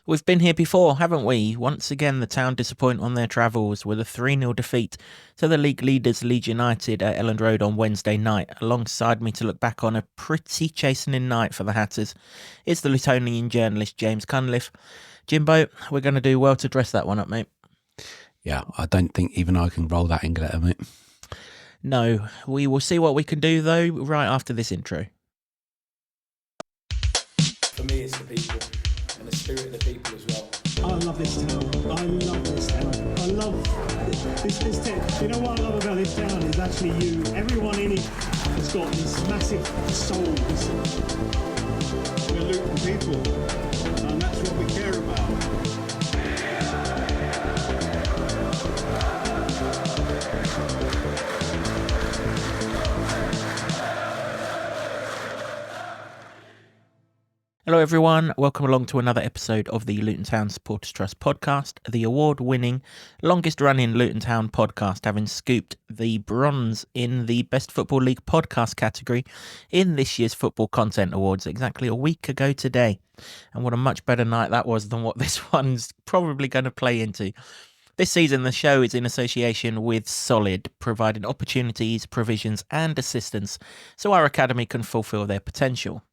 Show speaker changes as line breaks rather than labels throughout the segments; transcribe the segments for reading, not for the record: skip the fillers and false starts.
We've been here before, haven't we? Once again, the town disappoint on their travels with a 3-0 defeat to the league leaders Leeds United at Elland Road on Wednesday night. Alongside me to look back on a pretty chastening night for the Hatters is the Lutonian journalist James Cunliffe. Jimbo, we're going to do well to dress that one up, mate.
Yeah, I don't think even I can roll that English, mate.
No, we will see what we can do, though, right after this intro.
For me, it's the people and the spirit of the people as well.
I love this town. I love this town. I love this town. You know what I love about this town is actually you. Everyone in it has got this massive soul.
We're Luton people, and that's what we care about.
Hello everyone, welcome along to another episode of the Luton Town Supporters Trust podcast, the award-winning, longest-running Luton Town podcast, having scooped the bronze in the Best Football League podcast category in this year's Football Content Awards exactly a week ago today. And what a much better night that was than what this one's probably going to play into. This season, the show is in association with Solid, providing opportunities, provisions and assistance so our academy can fulfil their potential.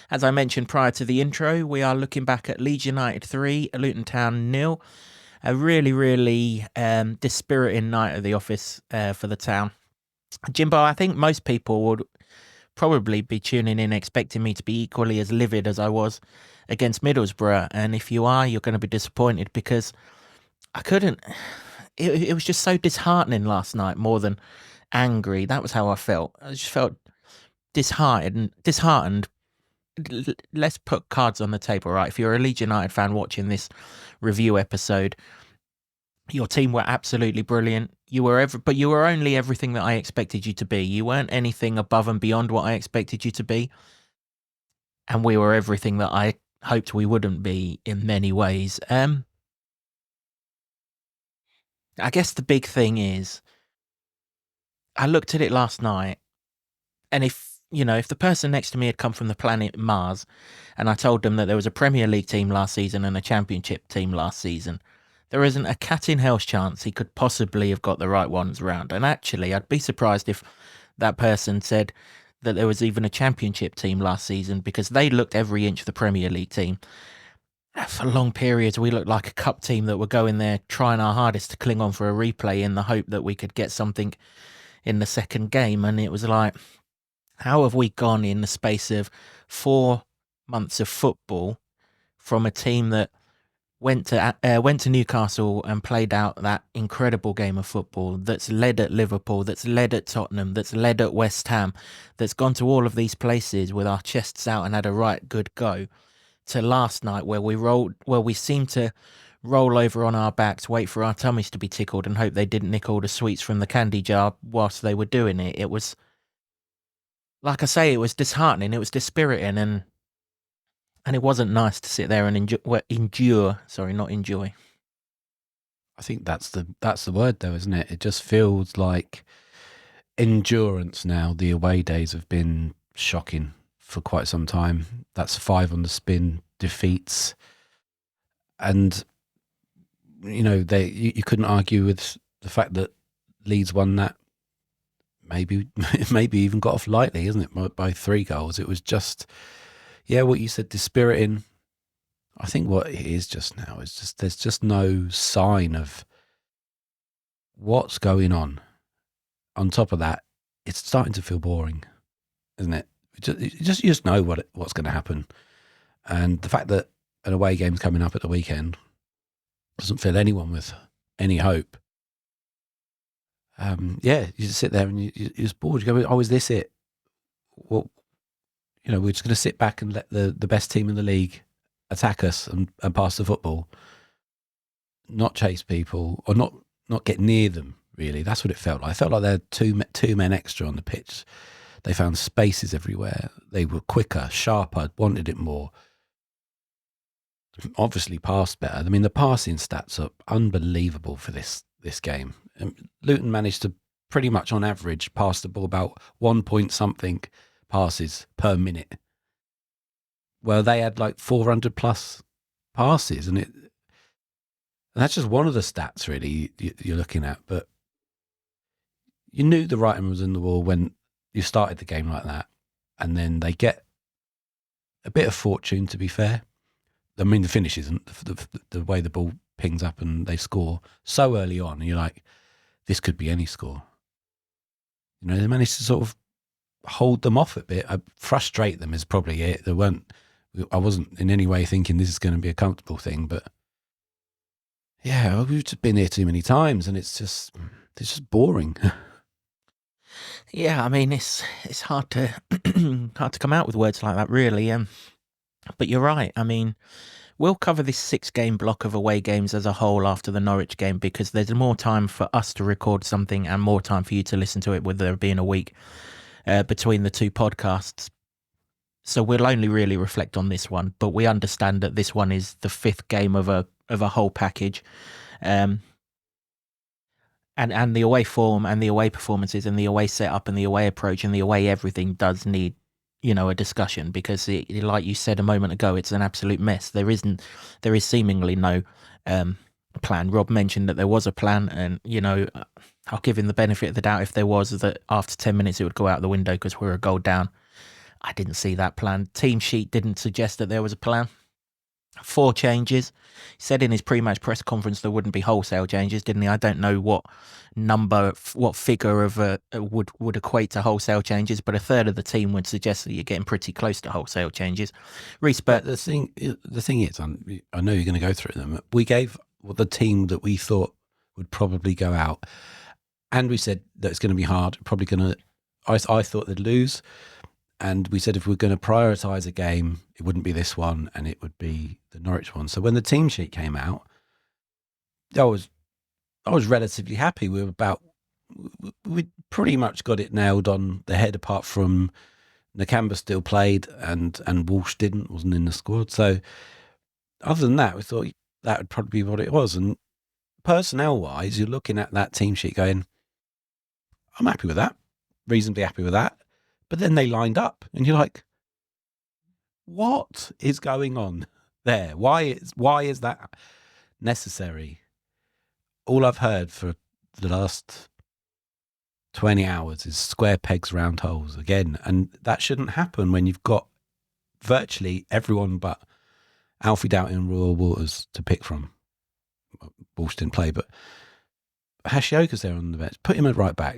As I mentioned prior to the intro, we are looking back at Leeds United 3, Luton Town 0. A really dispiriting night at the office for the town. Jimbo, I think most people would probably be tuning in expecting me to be equally as livid as I was against Middlesbrough. And if you are, you're going to be disappointed because I couldn't... It was just so disheartening last night more than angry. That was how I felt. I just felt disheartened. Let's put cards on the table, right? If you're a Leeds United fan watching this review episode, your team were absolutely brilliant. But you were only everything that I expected you to be. You weren't anything above and beyond what I expected you to be. And we were everything that I hoped we wouldn't be in many ways. I guess the big thing is, I looked at it last night, and if the person next to me had come from the planet Mars and I told them that there was a Premier League team last season and a Championship team last season, there isn't a cat in hell's chance he could possibly have got the right ones round. And actually, I'd be surprised if that person said that there was even a Championship team last season, because they looked every inch of the Premier League team. For long periods, we looked like a cup team that were going there trying our hardest to cling on for a replay in the hope that we could get something in the second game. And it was like, how have we gone in the space of 4 months of football from a team that went to Newcastle and played out that incredible game of football, that's led at Liverpool, that's led at Tottenham, that's led at West Ham, that's gone to all of these places with our chests out and had a right good go, to last night where we seemed to roll over on our backs, wait for our tummies to be tickled and hope they didn't nick all the sweets from the candy jar whilst they were doing it. It was... like I say, it was disheartening, it was dispiriting, and it wasn't nice to sit there and endure. Sorry, not enjoy.
I think that's the word though, isn't it? It just feels like endurance now. The away days have been shocking for quite some time. That's 5 on the spin defeats. And, you couldn't argue with the fact that Leeds won that. Maybe even got off lightly, isn't it? By 3 goals. It was just, what you said, dispiriting. I think what it is just now is just there's just no sign of what's going on. On top of that, it's starting to feel boring, isn't it? You just know what's going to happen, and the fact that an away game's coming up at the weekend doesn't fill anyone with any hope. You just sit there and you're just bored. You go, oh, is this it? Well, we're just going to sit back and let the best team in the league attack us and pass the football, not chase people or not get near them, really. That's what it felt like. I felt like there were two men extra on the pitch. They found spaces everywhere. They were quicker, sharper, wanted it more. Obviously passed better. I mean, the passing stats are unbelievable for this game. Luton managed to pretty much on average pass the ball about 1 point something passes per minute. Well, they had like 400 plus passes, and that's just one of the stats really you're looking at. But you knew the writing was in the wall when you started the game like that, and then they get a bit of fortune. To be fair, I mean the finish isn't the way the ball pings up and they score so early on, and you're like, this could be any score. You know, they managed to sort of hold them off a bit. Frustrate them is probably it. I wasn't in any way thinking this is going to be a comfortable thing, but yeah, we've just been here too many times, and it's just boring.
Yeah, I mean it's hard to hard to come out with words like that, really. But you're right. I mean, we'll cover this 6-game block of away games as a whole after the Norwich game, because there's more time for us to record something and more time for you to listen to it, with there being a week between the two podcasts. So we'll only really reflect on this one, but we understand that this one is the 5th game of a whole package. And the away form and the away performances and the away setup and the away approach and the away everything does need, a discussion, because like you said a moment ago, it's an absolute mess. There is seemingly no plan. Rob mentioned that there was a plan, and I'll give him the benefit of the doubt if there was, that after 10 minutes it would go out the window because we're a goal down. I didn't see that plan. Team sheet didn't suggest that there was a plan. 4 changes. He said in his pre-match press conference there wouldn't be wholesale changes, didn't he? I don't know what figure of would equate to wholesale changes, but a third of the team would suggest that you're getting pretty close to wholesale changes.
But the thing is, I know you're going to go through them. We gave the team that we thought would probably go out, and we said that it's going to be hard. Probably going to. I thought they'd lose. And we said if we're going to prioritise a game, it wouldn't be this one, and it would be the Norwich one. So when the team sheet came out, I was relatively happy. We pretty much got it nailed on the head, apart from Nakamba still played and Walsh wasn't in the squad. So other than that, we thought that would probably be what it was. And personnel-wise, you're looking at that team sheet going, I'm happy with that, reasonably happy with that. But then they lined up, and you're like, what is going on there? Why is that necessary? All I've heard for the last 20 hours is square pegs, round holes again. And that shouldn't happen when you've got virtually everyone but Alfie Doughty and Royal Waters to pick from. Walsh didn't play, but Hashioka's there on the bench. Put him at right back.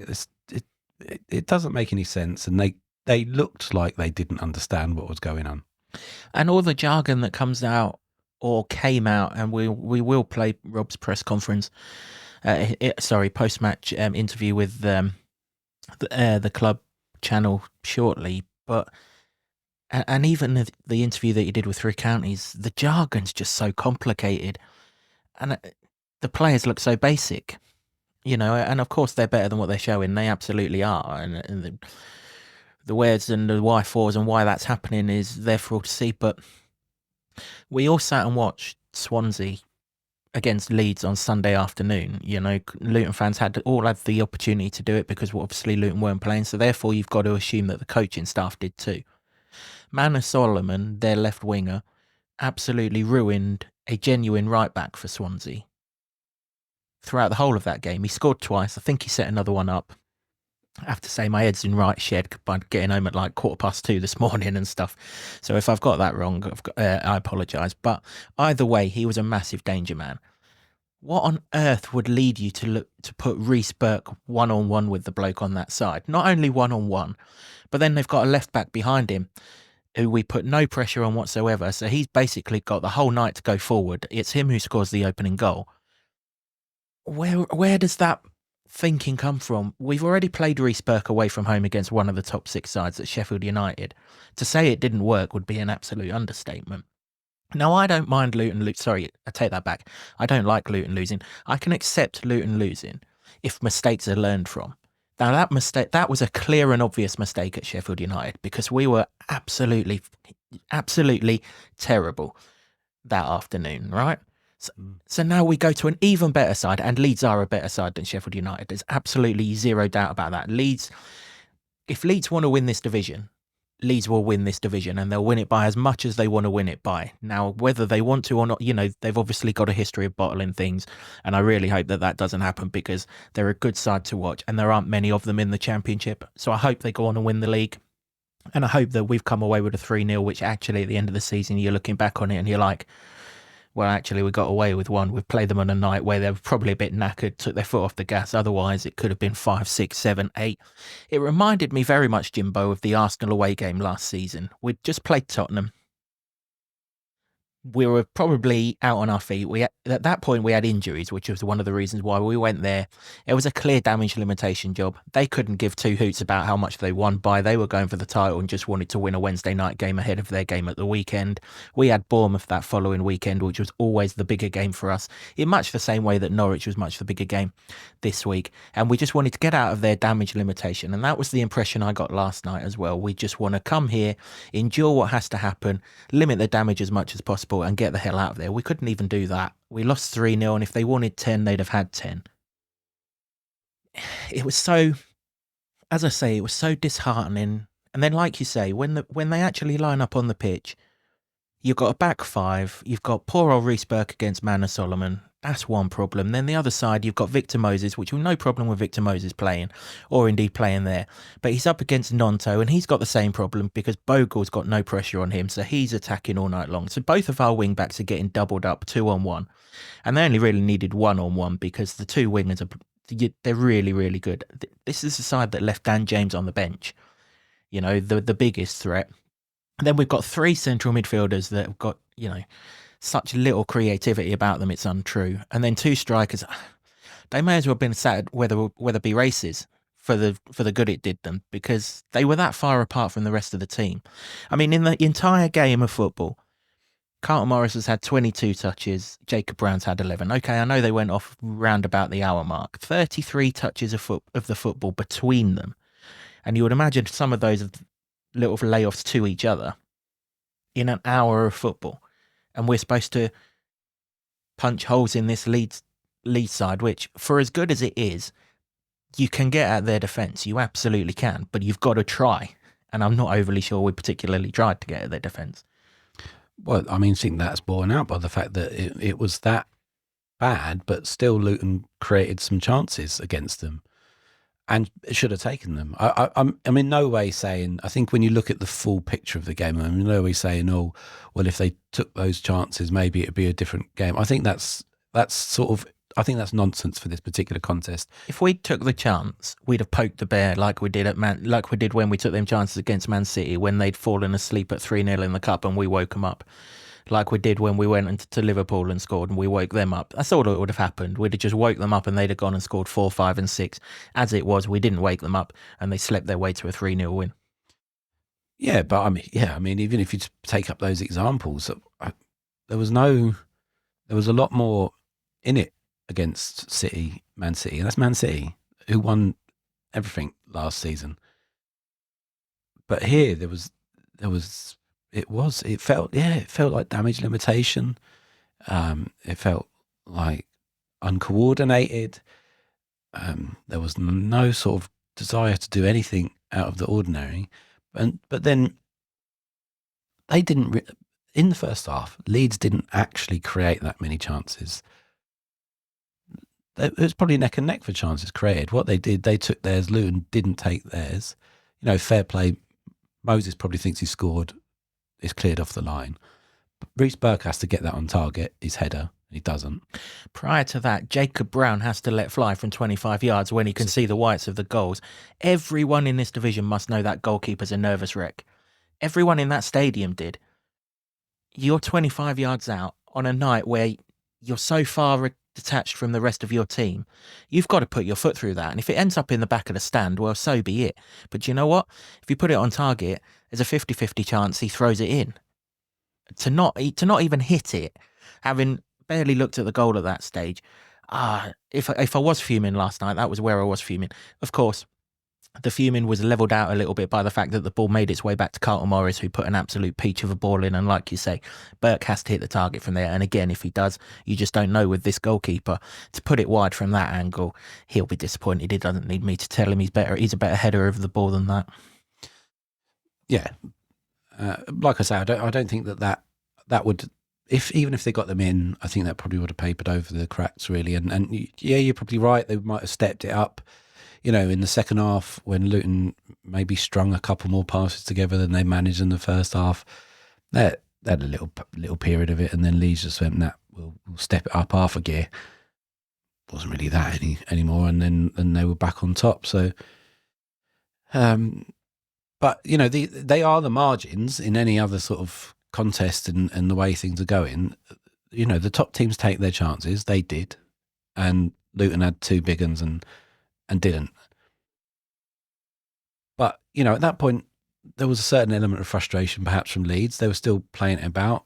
It doesn't make any sense, and they looked like they didn't understand what was going on.
And all the jargon that comes out or came out, and we will play Rob's press conference, post-match interview with the club channel shortly. But and even the interview that he did with 3 Counties, the jargon's just so complicated, and the players look so basic. And of course they're better than what they're showing. They absolutely are. And the wheres and the why-fors and why that's happening is there for all to see. But we all sat and watched Swansea against Leeds on Sunday afternoon. Luton fans had the opportunity to do it because obviously Luton weren't playing. So therefore you've got to assume that the coaching staff did too. Manor Solomon, their left winger, absolutely ruined a genuine right-back for Swansea. Throughout the whole of that game, he scored twice. I think he set another one up. I have to say my head's in right shed by getting home at like 2:15 this morning and stuff. So if I've got that wrong, I apologise. But either way, he was a massive danger man. What on earth would lead you to put Reece Burke one-on-one with the bloke on that side? Not only one-on-one, but then they've got a left-back behind him who we put no pressure on whatsoever. So he's basically got the whole night to go forward. It's him who scores the opening goal. Where does that thinking come from? We've already played Reece Burke away from home against one of the top 6 sides at Sheffield United. To say it didn't work would be an absolute understatement. Now, I don't mind Luton. Sorry, I take that back. I don't like Luton losing. I can accept Luton losing if mistakes are learned from. Now, that was a clear and obvious mistake at Sheffield United because we were absolutely terrible that afternoon, right? So now we go to an even better side, and Leeds are a better side than Sheffield United. There's absolutely zero doubt about that. If Leeds want to win this division, Leeds will win this division, and they'll win it by as much as they want to win it by. Now, whether they want to or not, they've obviously got a history of bottling things, and I really hope that doesn't happen, because they're a good side to watch, and there aren't many of them in the Championship. So I hope they go on and win the league, and I hope that we've come away with a 3-0, which actually at the end of the season, you're looking back on it and you're like, well, actually, we got away with one. We've played them on a night where they were probably a bit knackered, took their foot off the gas. Otherwise, it could have been 5, 6, 7, 8. It reminded me very much, Jimbo, of the Arsenal away game last season. We'd just played Tottenham. We were probably out on our feet. At that point, we had injuries, which was one of the reasons why we went there. It was a clear damage limitation job. They couldn't give two hoots about how much they won by. They were going for the title and just wanted to win a Wednesday night game ahead of their game at the weekend. We had Bournemouth that following weekend, which was always the bigger game for us, in much the same way that Norwich was much the bigger game this week. And we just wanted to get out of their damage limitation. And that was the impression I got last night as well. We just want to come here, endure what has to happen, limit the damage as much as possible, and get the hell out of there. We couldn't even do that. We lost 3-0, and if they wanted 10, they'd have had 10. It was so, as I say, it was so disheartening. And then, like you say, when they actually line up on the pitch, you've got a back five, you've got poor old Reece Burke against Manor Solomon. That's one problem. Then the other side, you've got Victor Moses, which we've no problem with Victor Moses playing, or indeed playing there. But he's up against Nonto, and he's got the same problem because Bogle's got no pressure on him, so he's attacking all night long. So both of our wing-backs are getting doubled up 2-on-1. And they only really needed 1-on-1 because the two wingers, they're really, really good. This is the side that left Dan James on the bench, the biggest threat. And then we've got 3 central midfielders that have got, such little creativity about them, it's untrue. And then 2 strikers, they may as well have been sat at Weatherby races for the good it did them, because they were that far apart from the rest of the team. I mean, in the entire game of football, Carlton Morris has had 22 touches, Jacob Brown's had 11. Okay, I know they went off round about the hour mark. 33 touches of the football between them. And you would imagine some of those are little layoffs to each other in an hour of football. And we're supposed to punch holes in this Leeds side, which, for as good as it is, you can get at their defence. You absolutely can, but you've got to try. And I'm not overly sure we particularly tried to get at their defence.
Well, I think that's borne out by the fact that it was that bad, but still Luton created some chances against them and should have taken them. I'm in no way saying, I think when you look at the full picture of the game, I'm in no way saying, oh, well, if they took those chances, maybe it'd be a different game. I think that's nonsense for this particular contest.
If we took the chance, we'd have poked the bear like we did when we took them chances against Man City when they'd fallen asleep at 3-0 in the cup and we woke them up. Like we did when we went into Liverpool and scored and we woke them up. That's all that would have happened. We'd have just woke them up and they'd have gone and scored 4, 5 and 6. As it was, we didn't wake them up and they slept their way to a 3-0 win.
Yeah, but even if you take up those examples, there was a lot more in it against Man City, and that's Man City, who won everything last season. But here it felt like damage limitation. It felt like uncoordinated. There was no sort of desire to do anything out of the ordinary. But then they didn't, in the first half, Leeds didn't actually create that many chances. It was probably neck and neck for chances created. What they did, they took theirs. Luton didn't take theirs. Fair play. Moses probably thinks he scored. It's cleared off the line. But Reece Burke has to get that on target, his header, and he doesn't.
Prior to that, Jacob Brown has to let fly from 25 yards when he can see the whites of the goals. Everyone in this division must know that goalkeeper's a nervous wreck. Everyone in that stadium did. You're 25 yards out on a night where you're so far detached from the rest of your team. You've got to put your foot through that. And if it ends up in the back of the stand, well, so be it. But you know what? If you put it on target, there's a 50-50 chance he throws it in. To not even hit it, having barely looked at the goal at that stage. If I was fuming last night, that was where I was fuming. Of course, the fuming was levelled out a little bit by the fact that the ball made its way back to Carlton Morris, who put an absolute peach of a ball in. And like you say, Burke has to hit the target from there. And again, if he does, you just don't know with this goalkeeper. To put it wide from that angle, he'll be disappointed. He doesn't need me to tell him he's better. He's a better header of the ball than that.
Yeah, like I say, I don't think that would, even if they got them in, I think that probably would have papered over the cracks really. And yeah, you're probably right. They might have stepped it up, in the second half when Luton maybe strung a couple more passes together than they managed in the first half. They had a little period of it, and then Leeds just went, "That we'll step it up half a gear." Wasn't really that anymore, and then they were back on top. So, but they are the margins in any other sort of contest and the way things are going. The top teams take their chances. They did, and Luton had two big ones and didn't. But at that point, there was a certain element of frustration, perhaps from Leeds. They were still playing it about.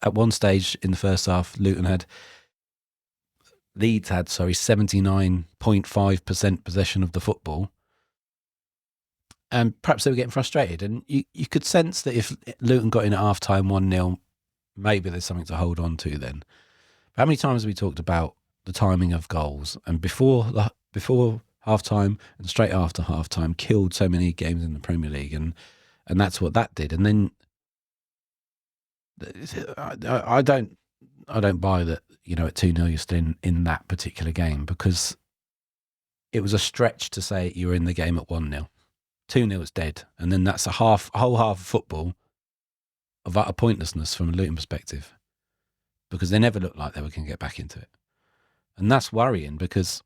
At one stage in the first half, Leeds had 79.5% possession of the football. And perhaps they were getting frustrated. And you could sense that if Luton got in at half-time 1-0, maybe there's something to hold on to then. How many times have we talked about the timing of goals? And before half-time and straight after half-time killed so many games in the Premier League. And that's what that did. And then I don't buy that, at 2-0 you're still in that particular game, because it was a stretch to say you were in the game at 1-0. 2-0 is dead. And then that's a whole half of football of utter pointlessness from a Luton perspective, because they never looked like they were going to get back into it. And that's worrying, because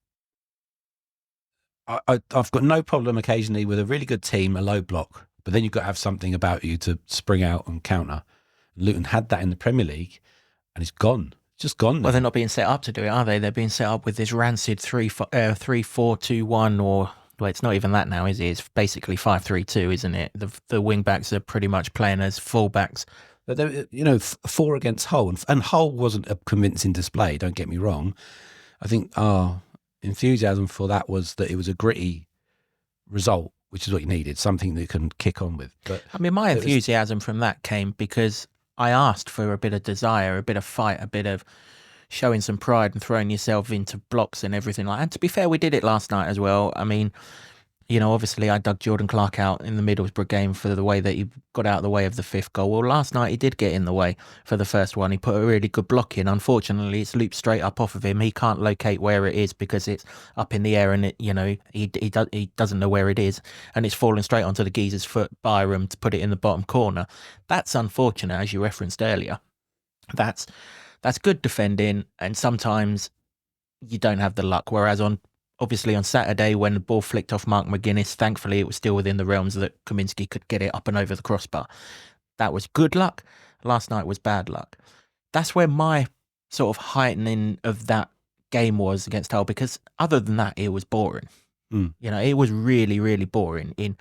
I've got no problem occasionally with a really good team, a low block, but then you've got to have something about you to spring out and counter. Luton had that in the Premier League, and it's gone. It's just gone now.
Well, they're not being set up to do it, are they? They're being set up with this rancid 3-4-2-1, or well, it's not even that now, is it? It's basically 5-3-2, isn't it? The wing backs are pretty much playing as full backs.
But 4 against Hull, and Hull wasn't a convincing display. Don't get me wrong. I think our enthusiasm for that was that it was a gritty result, which is what you needed, something that you can kick on with. But
I mean, my enthusiasm from that came because I asked for a bit of desire, a bit of fight, a bit of showing some pride and throwing yourself into blocks and everything like that. And to be fair, we did it last night as well. I mean, obviously I dug Jordan Clark out in the Middlesbrough game for the way that he got out of the way of the fifth goal. Well, last night he did get in the way for the first one. He put a really good block in. Unfortunately, it's looped straight up off of him. He can't locate where it is because it's up in the air, and he doesn't know where it is, and it's falling straight onto the geezer's foot, Byram, to put it in the bottom corner. That's unfortunate, as you referenced earlier. That's good defending, and sometimes you don't have the luck. Whereas obviously on Saturday, when the ball flicked off Mark McGuinness, thankfully it was still within the realms that Kaminsky could get it up and over the crossbar. That was good luck. Last night was bad luck. That's where my sort of heightening of that game was against Hull, because other than that, it was boring. It was really, really boring in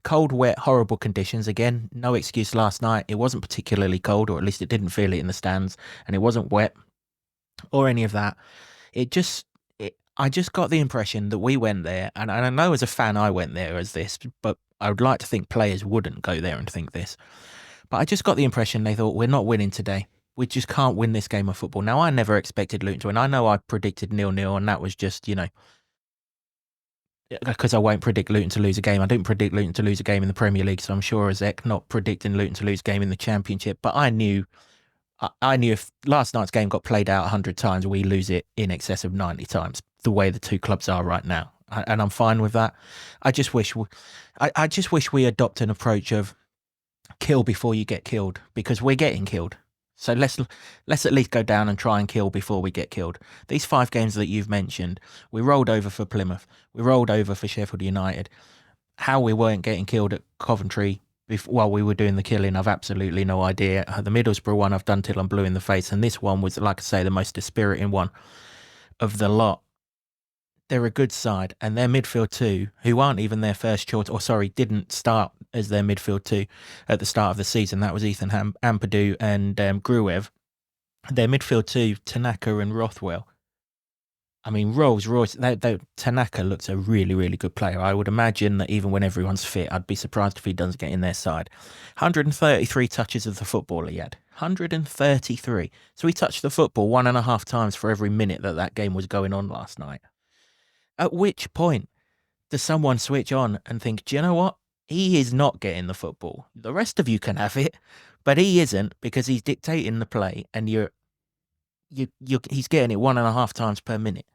cold, wet, horrible conditions. Again, no excuse last night. It wasn't particularly cold, or at least it didn't feel it in the stands, and it wasn't wet or any of that. I just got the impression that we went there, and I know as a fan I went there as this, but I would like to think players wouldn't go there and think this. But I just got the impression they thought, we're not winning today. We just can't win this game of football. Now, I never expected Luton to win. I know I predicted 0-0, and that was just, because I won't predict Luton to lose a game. I didn't predict Luton to lose a game in the Premier League, so I'm sure as heck not predicting Luton to lose a game in the Championship. But I knew if last night's game got played out 100 times, we lose it in excess of 90 times, the way the two clubs are right now. And I'm fine with that. I just wish we adopt an approach of kill before you get killed, because we're getting killed. So let's at least go down and try and kill before we get killed. These 5 games that you've mentioned, we rolled over for Plymouth, we rolled over for Sheffield United. How we weren't getting killed at Coventry while we were doing the killing, I've absolutely no idea. The Middlesbrough one I've done till I'm blue in the face, and this one was, like I say, the most dispiriting one of the lot. They're a good side, and their midfield two, who aren't even their first choice, didn't start as their midfield two at the start of the season. That was Ethan Ampadu and Gruev. Their midfield two, Tanaka and Rothwell. I mean, Rolls-Royce, Tanaka looks a really, really good player. I would imagine that even when everyone's fit, I'd be surprised if he doesn't get in their side. 133 touches of the football he had. 133. So he touched the football 1.5 times for every minute that game was going on last night. At which point does someone switch on and think, do you know what? He is not getting the football. The rest of you can have it, but he isn't, because he's dictating the play, and he's getting it 1.5 times per minute.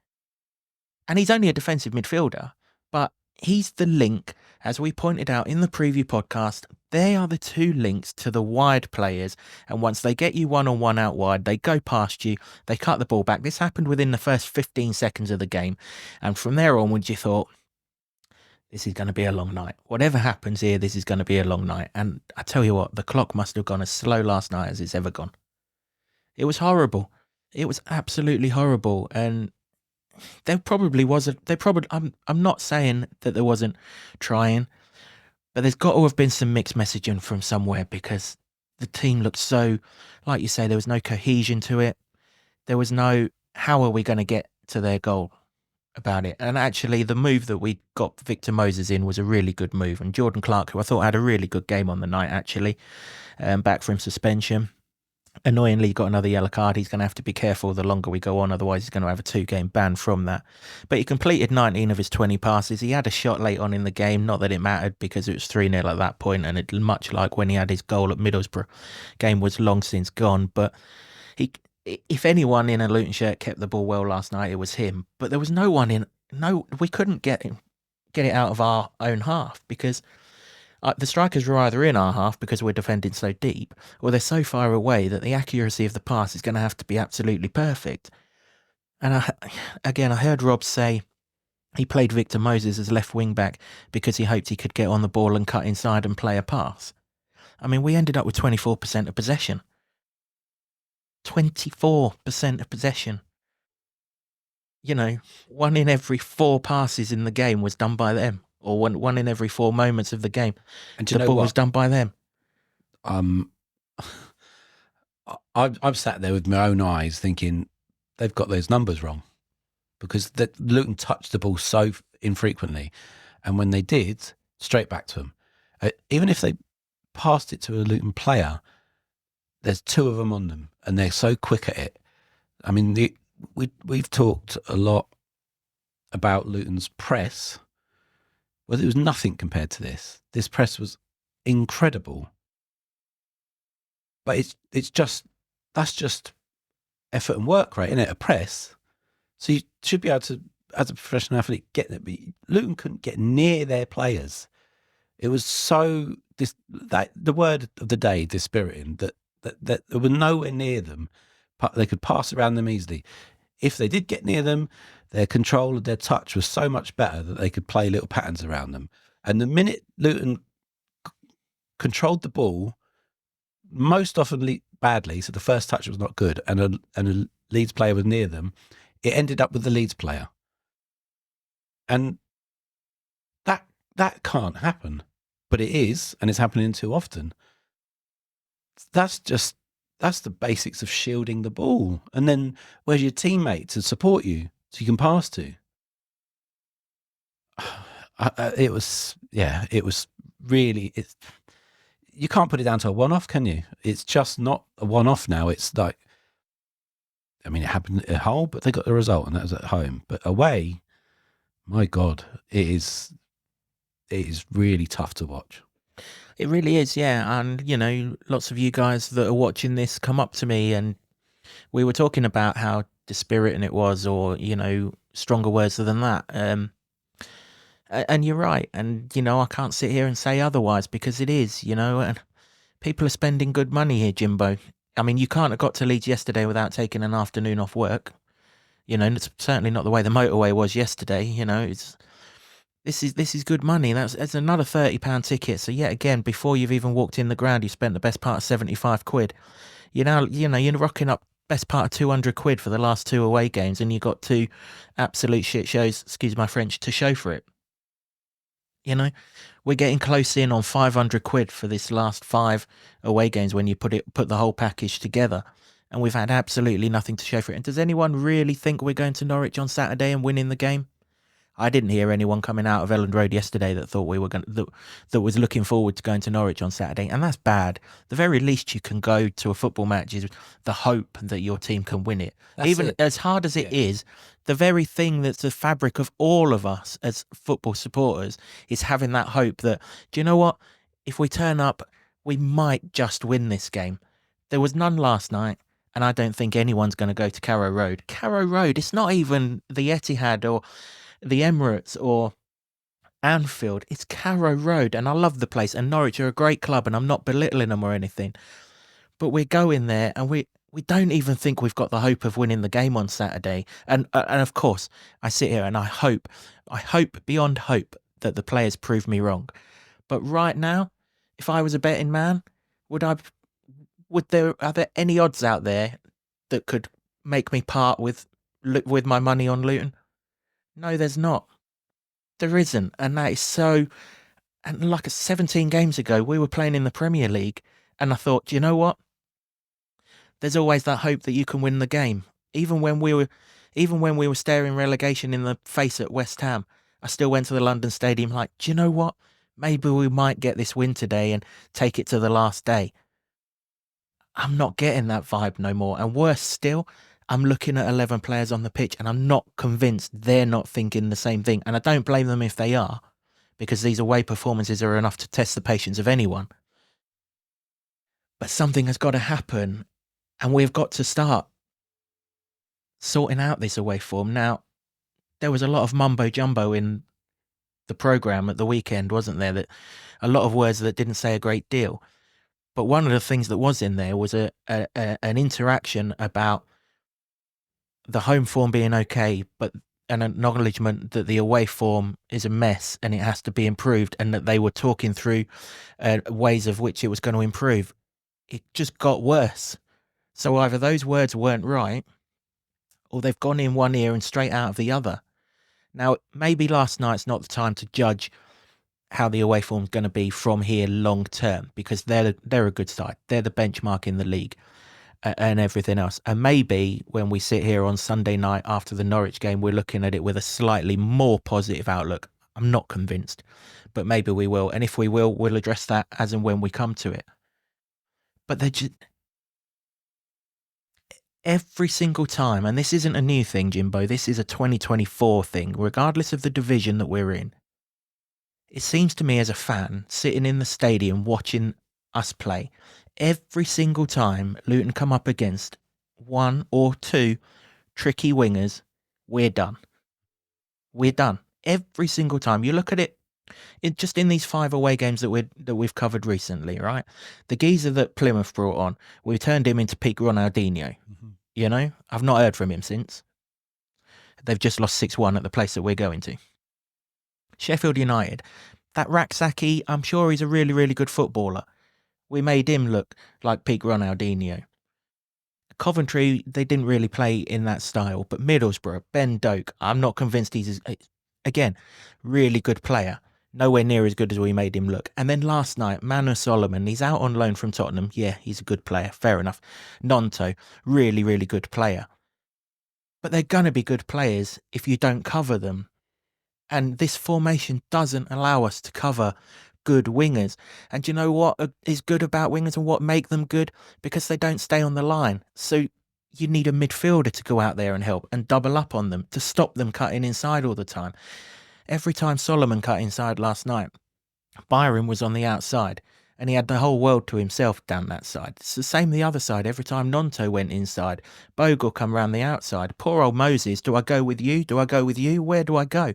And he's only a defensive midfielder, but he's the link, as we pointed out in the preview podcast. They are the two links to the wide players, and once they get you one-on-one out wide, they go past you, they cut the ball back. This happened within the first 15 seconds of the game, and from there onwards you thought, this is going to be a long night. Whatever happens here, this is going to be a long night. And I tell you what, the clock must have gone as slow last night as it's ever gone. It was horrible. It was absolutely horrible. And there probably was I'm not saying that there wasn't trying, but there's got to have been some mixed messaging from somewhere, because the team looked so, like you say, there was no cohesion to it. There was no, how are we going to get to their goal about it. And actually, the move that we got Victor Moses in was a really good move. And Jordan Clark, who I thought had a really good game on the night, actually, back from suspension. Annoyingly, got another yellow card. He's going to have to be careful the longer we go on, otherwise he's going to have a 2-game ban from that. But he completed 19 of his 20 passes. He had a shot late on in the game, not that it mattered, because it was 3-0 at that point, and it, much like when he had his goal at Middlesbrough, game was long since gone. But if anyone in a Luton shirt kept the ball well last night, it was him. But there was no one we couldn't get it out of our own half, because the strikers were either in our half because we're defending so deep, or they're so far away that the accuracy of the pass is going to have to be absolutely perfect. And I heard Rob say he played Victor Moses as left wing back because he hoped he could get on the ball and cut inside and play a pass. I mean, we ended up with 24% of possession. 24% of possession. You know, 1 in every 4 passes in the game was done by them, or one in every 4 moments of the game.
And
the ball was done by them.
I've sat there with my own eyes thinking they've got those numbers wrong, because Luton touched the ball so infrequently, and when they did, straight back to them. Even if they passed it to a Luton player, there's 2 of them on them, and they're so quick at it. I mean, we've talked a lot about Luton's press. Well, it was nothing compared to this. This press was incredible. But that's just effort and work rate, isn't it? A press. So you should be able to, as a professional athlete, get it. But Luton couldn't get near their players. It was so the word of the day, dispiriting, that there were nowhere near them. They could pass around them easily. If they did get near them, their control of their touch was so much better that they could play little patterns around them. And the minute Luton controlled the ball, most often badly, so the first touch was not good, and a Leeds player was near them, it ended up with the Leeds player. And that can't happen. But it is, and it's happening too often. That's the basics of shielding the ball. And then where's your teammate to support you so you can pass to? It was really, you can't put it down to a one-off, can you? It's just not a one-off now. It's like, I mean, it happened at Hull, but they got the result, and that was at home. But away, my God, it is really tough to watch.
It really is, yeah. And, you know, lots of you guys that are watching this come up to me, and we were talking about how dispiriting it was, or, you know, stronger words than that. And you're right. And, you know, I can't sit here and say otherwise, because it is, you know, and people are spending good money here, Jimbo. I mean, you can't have got to Leeds yesterday without taking an afternoon off work. You know, and it's certainly not the way the motorway was yesterday. You know, This is good money. That's another £30 ticket. So yet again, before you've even walked in the ground, you spent the best part of 75 quid. You're rocking up best part of 200 quid for the last 2 away games, and you got 2 absolute shit shows, excuse my French, to show for it. You know, we're getting close in on 500 quid for this last 5 away games when you put the whole package together, and we've had absolutely nothing to show for it. And does anyone really think we're going to Norwich on Saturday and winning the game? I didn't hear anyone coming out of Elland Road yesterday that thought we were going that was looking forward to going to Norwich on Saturday, and that's bad. The very least you can go to a football match is the hope that your team can win it.
That's
Even
it.
as hard as it is, the very thing that's the fabric of all of us as football supporters is having that hope that, do you know what? If we turn up, we might just win this game. There was none last night. And I don't think anyone's going to go to Carrow Road. Carrow Road, it's not even the Etihad or the Emirates or Anfield. It's Carrow Road. And I love the place. And Norwich are a great club, and I'm not belittling them or anything. But we're going there, and we don't even think we've got the hope of winning the game on Saturday. And of course, I sit here and I hope beyond hope that the players prove me wrong. But right now, if I was a betting man, are there any odds out there that could make me part with my money on Luton? No, there's not. There isn't. And that is so... And like 17 games ago, we were playing in the Premier League, and I thought, do you know what? There's always that hope that you can win the game. Even when we were staring relegation in the face at West Ham, I still went to the London Stadium like, do you know what? Maybe we might get this win today and take it to the last day. I'm not getting that vibe no more. And worse still, I'm looking at 11 players on the pitch and I'm not convinced they're not thinking the same thing. And I don't blame them if they are, because these away performances are enough to test the patience of anyone. But something has got to happen, and we've got to start sorting out this away form. Now, there was a lot of mumbo-jumbo in the programme at the weekend, wasn't there? That a lot of words that didn't say a great deal. But one of the things that was in there was an interaction about the home form being okay, but an acknowledgement that the away form is a mess and it has to be improved, and that they were talking through ways of which it was going to improve. It just got worse. So either those words weren't right, or they've gone in one ear and straight out of the other. Now, maybe last night's not the time to judge how the away form's going to be from here long term, because they're a good side. They're the benchmark in the league and everything else. And maybe when we sit here on Sunday night after the Norwich game, we're looking at it with a slightly more positive outlook. I'm not convinced, but maybe we will. And if we will, we'll address that as and when we come to it. But they're just... Every single time, and this isn't a new thing, Jimbo, this is a 2024 thing, regardless of the division that we're in. It seems to me as a fan, sitting in the stadium watching us play, every single time Luton come up against one or two tricky wingers, we're done. We're done. Every single time. You look at it, just in these 5 away games that we've covered recently, right? The geezer that Plymouth brought on, we turned him into peak Ronaldinho. Mm-hmm. You know, I've not heard from him since. They've just lost 6-1 at the place that we're going to. Sheffield United, that Raksaki, I'm sure he's a really, really good footballer. We made him look like peak Ronaldinho. Coventry, they didn't really play in that style, but Middlesbrough, Ben Doak, I'm not convinced he's, again, really good player. Nowhere near as good as we made him look. And then last night, Manu Solomon, he's out on loan from Tottenham. Yeah, he's a good player, fair enough. Nonto, really, really good player. But they're going to be good players if you don't cover them. And this formation doesn't allow us to cover good wingers. And do you know what is good about wingers and what make them good? Because they don't stay on the line. So you need a midfielder to go out there and help and double up on them to stop them cutting inside all the time. Every time Solomon cut inside last night, Byron was on the outside and he had the whole world to himself down that side. It's the same the other side. Every time Nonto went inside, Bogle come round the outside. Poor old Moses, do I go with you? Do I go with you? Where do I go?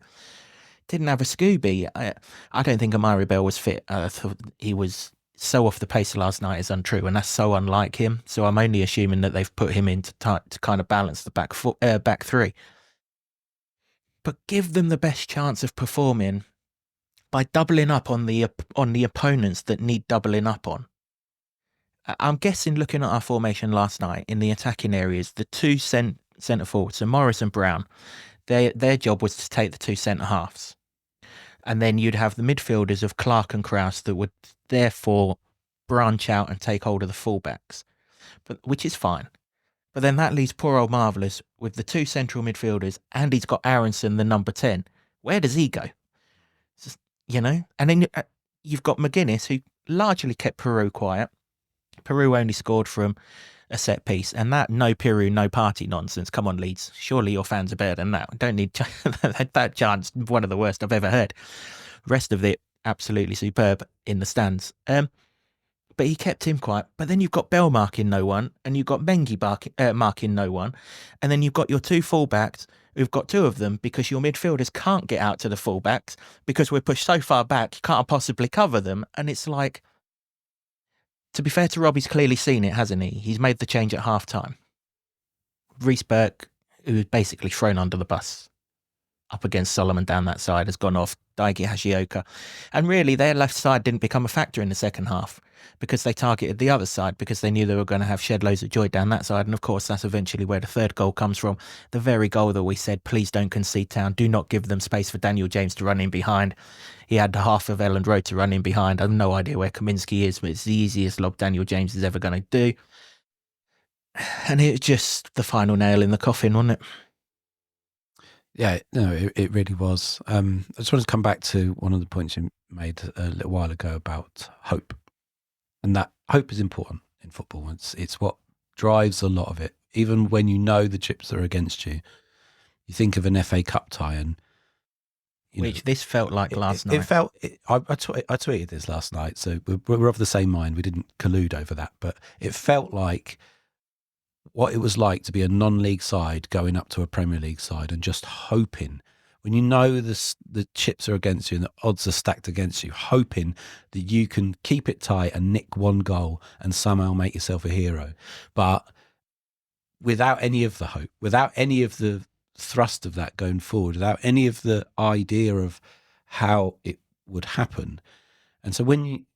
Didn't have a Scooby. I don't think Amari'i Bell was fit. I thought he was so off the pace last night is untrue, and that's so unlike him. So I'm only assuming that they've put him in to kind of balance the back three. But give them the best chance of performing by doubling up on the opponents that need doubling up on. I'm guessing, looking at our formation last night in the attacking areas, the two centre forwards, so Morris and Brown, their job was to take the two centre halves. And then you'd have the midfielders of Clark and Krause that would therefore branch out and take hold of the fullbacks, which is fine. But then that leaves poor old Marvellous with the two central midfielders, and he's got Aronson, the number 10, Where does he go? It's just, and then you've got McGuinness, who largely kept Peru quiet. Peru only scored from a set piece, and that no Peru, no party nonsense. Come on, Leeds. Surely your fans are better than that. Don't need that chance. One of the worst I've ever heard. Rest of it, absolutely superb in the stands. But he kept him quiet. But then you've got Bell marking no one, and you've got Mengi marking no one, and then you've got your two fullbacks who've got two of them because your midfielders can't get out to the fullbacks because we're pushed so far back you can't possibly cover them. And it's like, to be fair to Rob, he's clearly seen it, hasn't he? He's made the change at half time. Reece Burke, who was basically thrown under the bus up against Solomon down that side, has gone off. Daigi Hashioka. And really, their left side didn't become a factor in the second half because they targeted the other side because they knew they were going to have shed loads of joy down that side. And of course, that's eventually where the third goal comes from. The very goal that we said, please don't concede Town. Do not give them space for Daniel James to run in behind. He had the half of Elland Road to run in behind. I have no idea where Kaminsky is, but it's the easiest lob Daniel James is ever going to do. And it was just the final nail in the coffin, wasn't it?
Yeah, no, it really was. I just wanted to come back to one of the points you made a little while ago about hope. And that hope is important in football. It's what drives a lot of it. Even when you know the chips are against you, you think of an FA Cup tie and...
Which this felt like last night.
It felt... I tweeted this last night, so we're of the same mind. We didn't collude over that, but it felt like what it was like to be a non-league side going up to a Premier League side and just hoping, when you know the chips are against you and the odds are stacked against you, hoping that you can keep it tight and nick one goal and somehow make yourself a hero. But without any of the hope, without any of the thrust of that going forward, without any of the idea of how it would happen. And so when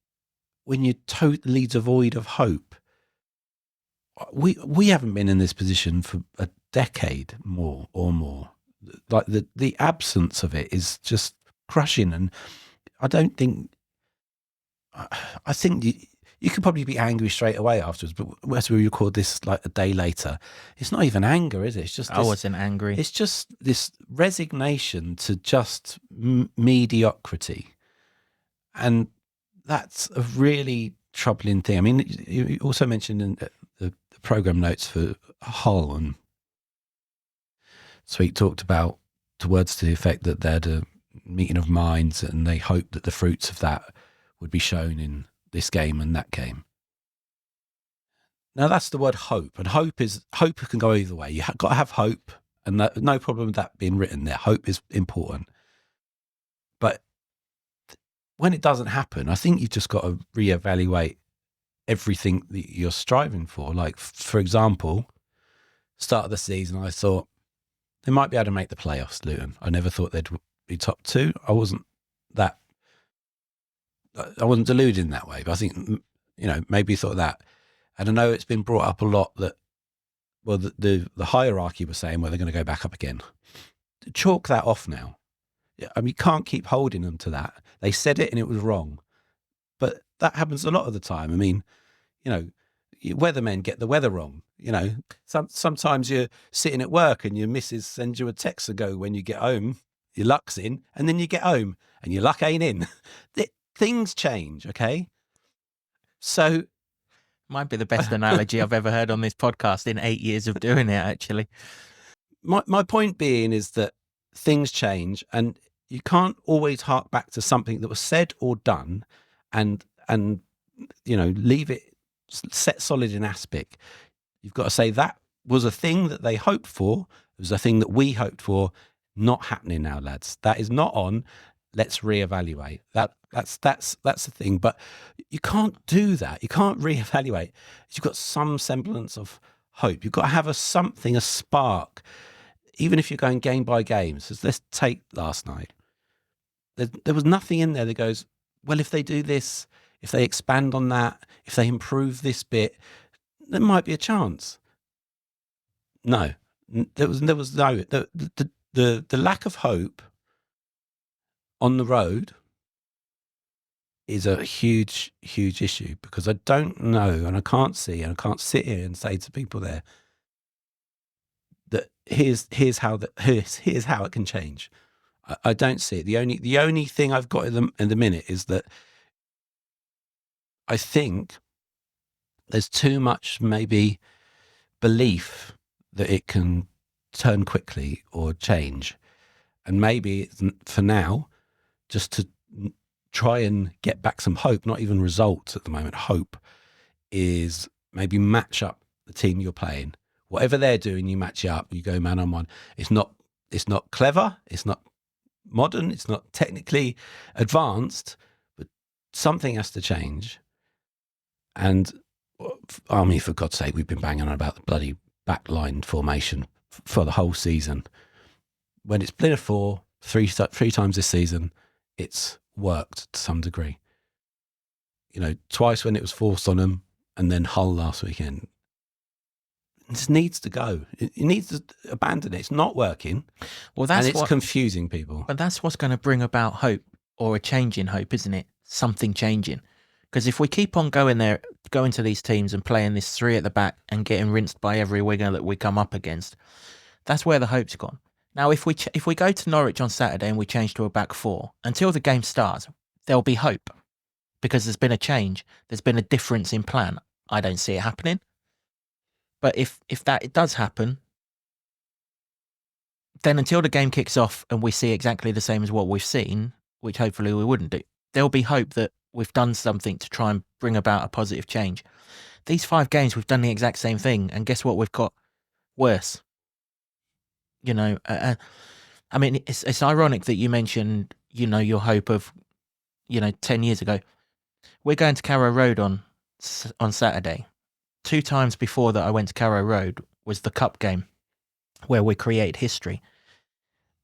you're totally devoid of hope, we haven't been in this position for a decade more. Like the absence of it is just crushing, and I think you could probably be angry straight away afterwards. But as we record this like a day later, it's not even anger, is it? It's just
I wasn't angry.
It's just this resignation to just mediocrity, and that's a really troubling thing. I mean, you also mentioned in the program notes for Hull, and Sweet talked about the words to the effect that they had a meeting of minds and they hoped that the fruits of that would be shown in this game and that game. Now that's the word hope, and hope can go either way. You've got to have hope, and no problem with that being written there. Hope is important. But when it doesn't happen, I think you've just got to reevaluate everything that you're striving for. Like, for example, start of the season, I thought they might be able to make the playoffs, Luton. I never thought they'd be top two. I wasn't deluded in that way, but I think, maybe thought that. And I know it's been brought up a lot that, well, the hierarchy was saying, well, they're going to go back up again. Chalk that off now. I mean, you can't keep holding them to that. They said it and it was wrong. But that happens a lot of the time. I mean, weathermen get the weather wrong. Sometimes you're sitting at work and your missus sends you a text to go when you get home, your luck's in, and then you get home and your luck ain't in. Things change, okay? So...
Might be the best analogy I've ever heard on this podcast in 8 years of doing it, actually.
My point being is that things change, and you can't always hark back to something that was said or done and leave it set solid in aspic. You've got to say that was a thing that they hoped for. It was a thing that we hoped for. Not happening now, lads. That is not on. Let's reevaluate. That's the thing. But you can't do that. You can't reevaluate. You've got some semblance of hope. You've got to have a spark, even if you're going game by game. So let's take last night. There was nothing in there that goes, well, if they do this, if they expand on that, if they improve this bit, there might be a chance. No, there was no. The lack of hope on the road is a huge, huge issue, because I don't know, and I can't see, and I can't sit here and say to people there that here's how it can change. I don't see it. The only thing I've got in the minute is that I think there's too much maybe belief that it can turn quickly or change. And maybe for now, just to try and get back some hope, not even results at the moment, hope is maybe match up the team you're playing. Whatever they're doing, you match it up, you go man on one. It's not clever, it's not modern, it's not technically advanced, but something has to change. And I mean, for God's sake, we've been banging on about the bloody backline formation for the whole season. When it's been a 4, three times this season, it's worked to some degree. You know, twice when it was forced on them, and then Hull last weekend. It just needs to go. It needs to abandon it. It's not working.
Well,
and it's confusing people.
But that's what's going to bring about hope, or a change in hope, isn't it? Something changing. Because if we keep on going to these teams and playing this 3 at the back and getting rinsed by every winger that we come up against, that's where the hope's gone. Now, if we go to Norwich on Saturday and we change to a back 4, until the game starts, there'll be hope, because there's been a change. There's been a difference in plan. I don't see it happening. But if it does happen, then until the game kicks off and we see exactly the same as what we've seen, which hopefully we wouldn't do, there'll be hope that we've done something to try and bring about a positive change. These 5 games, we've done the exact same thing, and guess what? We've got worse. You know, I mean, it's ironic that you mentioned, you know, your hope of, 10 years ago. We're going to Carrow Road on Saturday. 2 times before that I went to Carrow Road was the cup game where we create history.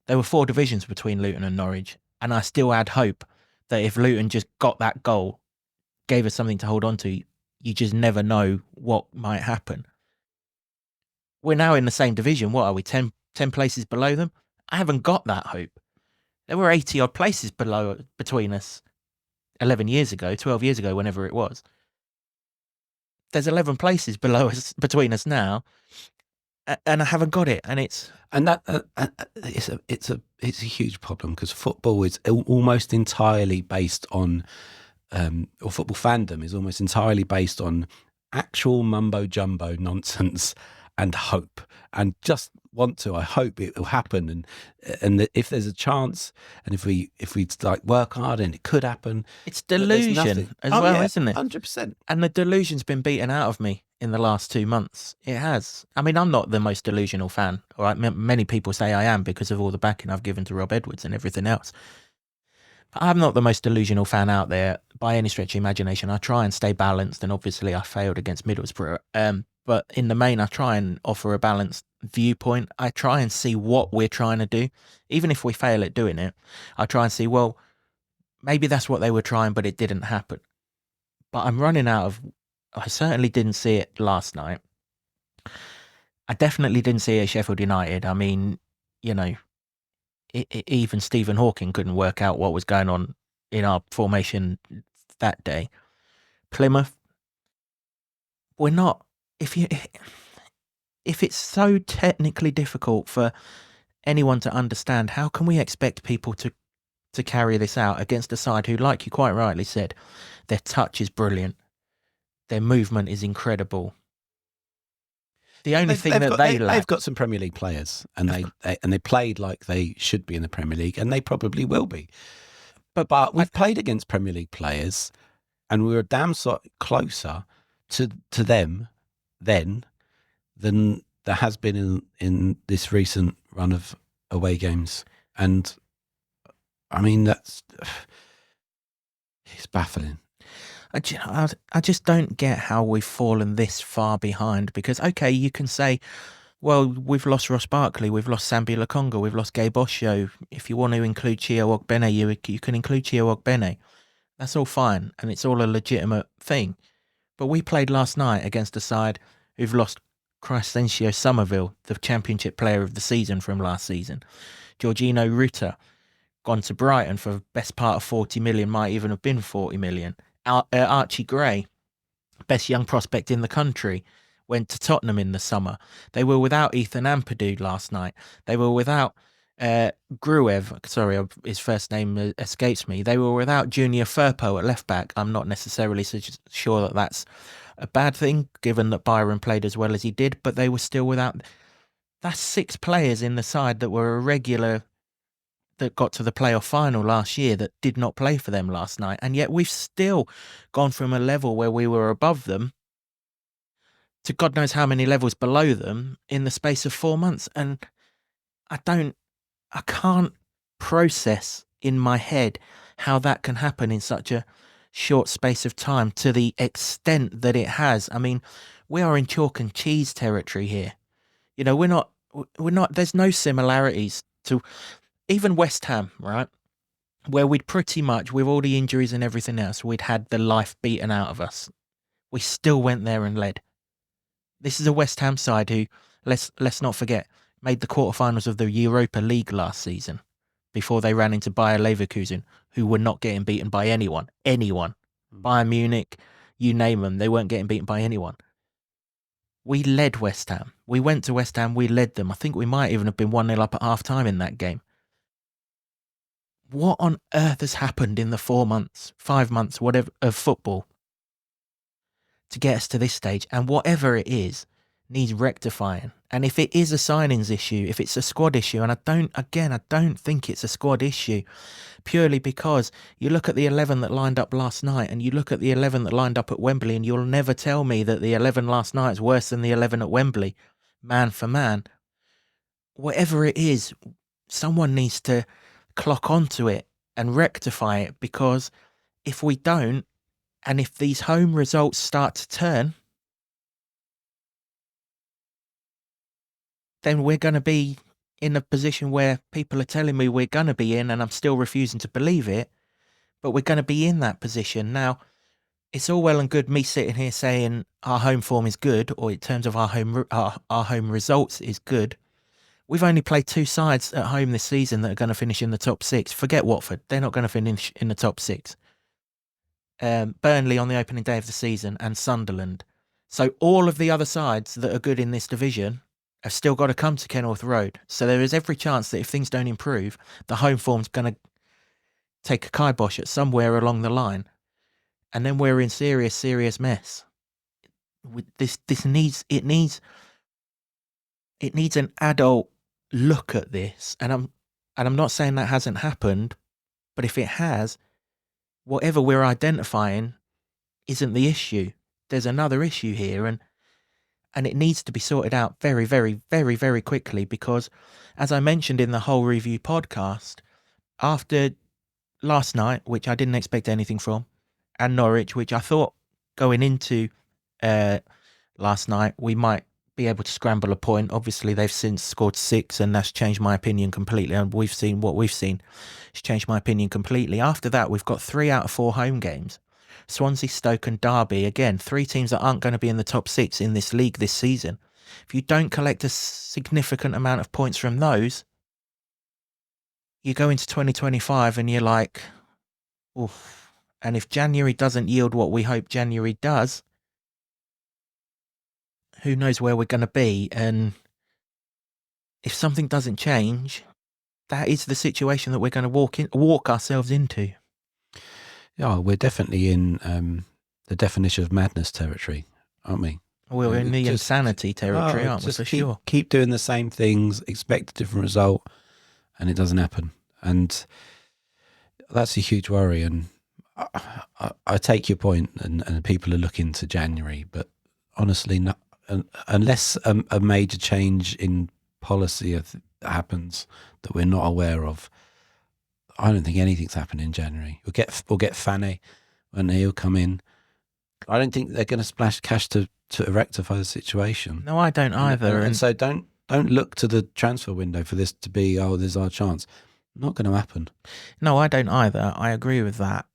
There were 4 divisions between Luton and Norwich, and I still had hope that if Luton just got that goal, gave us something to hold on to, you just never know what might happen. We're now in the same division. What are we, 10 places below them? I haven't got that hope. There were 80 odd places between us 11 years ago, 12 years ago, whenever it was. There's 11 places between us now, and I haven't got it, and it's a huge problem, because football is almost entirely based on, or football fandom is almost entirely based on actual mumbo jumbo nonsense and hope, and just I hope it will happen, and if there's a chance, and if we like work hard, and it could happen. It's delusion as well, isn't it?
100%.
And the delusion's been beaten out of me in the last 2 months. It has. I mean, I'm not the most delusional fan. All right, many people say I am because of all the backing I've given to Rob Edwards and everything else. But I'm not the most delusional fan out there by any stretch of imagination. I try and stay balanced, and obviously I failed against Middlesbrough. But in the main, I try and offer a balanced viewpoint. I try and see what we're trying to do. Even if we fail at doing it, I try and see, well, maybe that's what they were trying, but it didn't happen. But I'm running out of... I certainly didn't see it last night. I definitely didn't see it at Sheffield United. I mean, even Stephen Hawking couldn't work out what was going on in our formation that day. Plymouth, we're not... If it's so technically difficult for anyone to understand, how can we expect people to carry this out against a side who, like you quite rightly said, their touch is brilliant, their movement is incredible. The only thing that they lack...
They've got some Premier League players, and they played like they should be in the Premier League, and they probably will be. But we've played against Premier League players, and we were damn sight closer to them then than there has been in this recent run of away games. And I mean, it's baffling.
I just don't get how we've fallen this far behind, because, okay, you can say, well, we've lost Ross Barkley, we've lost Sambi Lokonga, we've lost Gabe Osho. If you want to include Chio Ogbene, you can include Chio Ogbene. That's all fine, and it's all a legitimate thing. But we played last night against a side who've lost Crescencio Somerville, the Championship Player of the Season from last season. Jorginho Rutter, gone to Brighton for best part of 40 million, might even have been 40 million. Archie Gray, best young prospect in the country, went to Tottenham in the summer. They were without Ethan Ampadu last night. They were without Gruev, sorry, his first name escapes me. They were without Junior Firpo at left back. I'm not necessarily sure that that's a bad thing, given that Byron played as well as he did, but they were still without. That's 6 players in the side that were a regular, that got to the playoff final last year, that did not play for them last night. And yet we've still gone from a level where we were above them to God knows how many levels below them in the space of 4 months. And I can't process in my head how that can happen in such a short space of time to the extent that it has. I mean, we are in chalk and cheese territory here. You know, we're not, there's no similarities to even West Ham, right? Where we'd pretty much, with all the injuries and everything else, we'd had the life beaten out of us. We still went there and led. This is a West Ham side who, let's not forget, made the quarterfinals of the Europa League last season before they ran into Bayer Leverkusen, who were not getting beaten by anyone. Bayern Munich, you name them, they weren't getting beaten by anyone. We led West Ham. We went to West Ham, we led them. I think we might even have been 1-0 up at half-time in that game. What on earth has happened in the 4 months, 5 months, whatever, of football to get us to this stage? And whatever it is, needs rectifying. And if it is a signings issue, if it's a squad issue, and I don't think it's a squad issue, purely because you look at the 11 that lined up last night and you look at the 11 that lined up at Wembley, and you'll never tell me that the 11 last night is worse than the 11 at Wembley, man for man. Whatever it is, someone needs to clock onto it and rectify it, because if we don't, and if these home results start to turn, then we're going to be in a position where people are telling me we're going to be in, and I'm still refusing to believe it, but we're going to be in that position. Now, it's all well and good me sitting here saying our home form is good, or in terms of our home results is good. We've only played 2 sides at home this season that are going to finish in the top 6. Forget Watford. They're not going to finish in the top 6. Burnley on the opening day of the season and Sunderland. So all of the other sides that are good in this division have still got to come to Kenilworth Road. So there is every chance that if things don't improve, the home form's going to take a kibosh at somewhere along the line. And then we're in serious mess. It needs an adult look at this. And I'm not saying that hasn't happened, but if it has, whatever we're identifying isn't the issue. There's another issue here, and it needs to be sorted out very, very, very, very quickly, because, as I mentioned in the whole review podcast, after last night, which I didn't expect anything from, and Norwich, which I thought going into last night we might be able to scramble a point. Obviously, they've since scored 6, and that's changed my opinion completely. And we've seen what we've seen. It's changed my opinion completely. After that, we've got 3 out of 4 home games. Swansea, Stoke and Derby, again, 3 teams that aren't going to be in the top 6 in this league this season. If you don't collect a significant amount of points from those, you go into 2025 and you're like, oof. And if January doesn't yield what we hope January does, who knows where we're going to be. And if something doesn't change, that is the situation that we're going to walk ourselves into.
Yeah, we're definitely in the definition of madness territory, aren't we?
We're in the insanity territory, aren't we? For sure.
Keep doing the same things, expect a different result, and it doesn't happen. And that's a huge worry. And I take your point, and people are looking to January, but honestly, unless a major change in policy happens that we're not aware of, I don't think anything's happening in January. We'll get Fanny when he'll come in. I don't think they're going to splash cash to rectify the situation.
No, I don't either.
And so don't look to the transfer window for this to be, there's our chance. Not going to happen.
No, I don't either. I agree with that.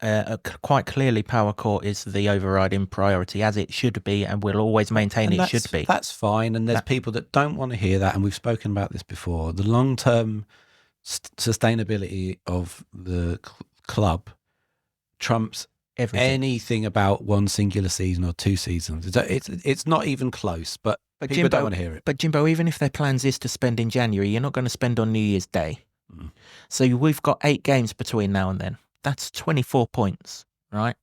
Quite clearly, Power Court is the overriding priority, as it should be, and we'll always maintain it should be.
That's fine, and there's people that don't want to hear that, and we've spoken about this before. The long-term sustainability of the club trumps
everything.
Anything about one singular season or 2 seasons. It's not even close, but people don't want to hear it.
But Jimbo, even if their plans is to spend in January, you're not going to spend on New Year's Day. So we've got 8 games between now and then. That's 24 points, right?